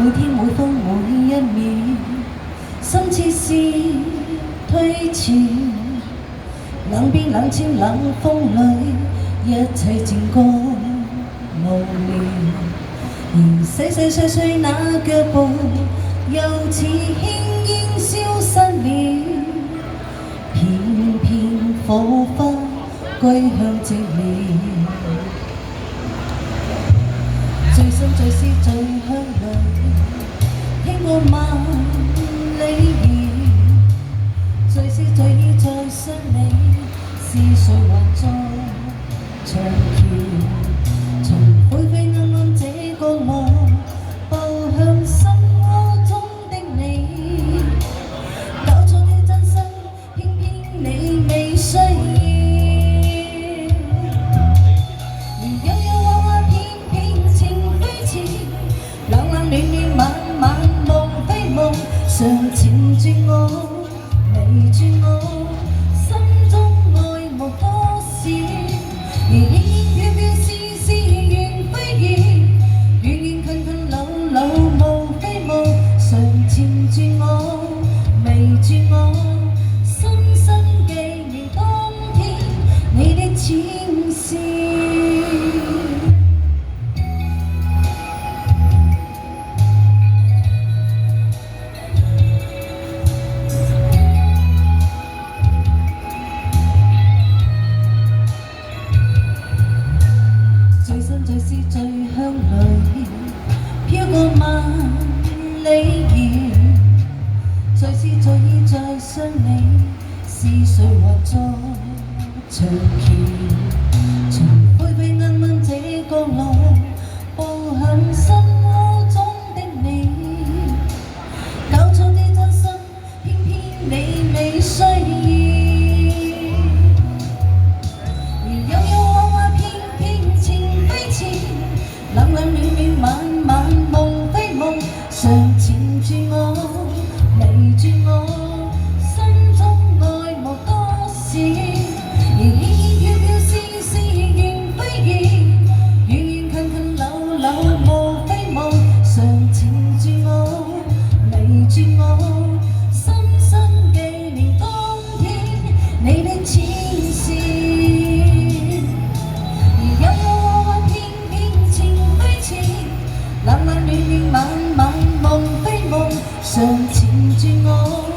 每天每分每一秒，心似是退潮，冷冰冷清冷風裏，一切漸覺無聊。而細細碎碎那腳步，又似輕煙消失了，片片火花歸向寂寥。最深最思最香裏，聽過萬里謠，最思最意再想你，是誰還在長橋？從灰灰暗暗這角落，步向心窩中的你，搞錯的真心，偏偏你未需要。常纏住我，迷住我，心中愛慕多少，而輕輕飄飄絲絲緣非緣，遠遠近近縷縷無非無，常纏住我，迷住我，深深記念當天你的淺笑。最思最香裏，飄過萬里遙，最思最意再想你，是誰還在長橋？從灰灰暗暗這角落，步向心窩中的你，搞錯的真心，偏偏你未需要。冷冷暖暖晚晚夢非夢，常纏住我，迷住我，心中愛慕多少，而輕輕飄飄絲絲緣非緣，遠遠近近縷縷無非無，常纏住我，迷住我，深深記念當天你的淺笑。冷冷暖暖晚晚夢非夢，常纏住我。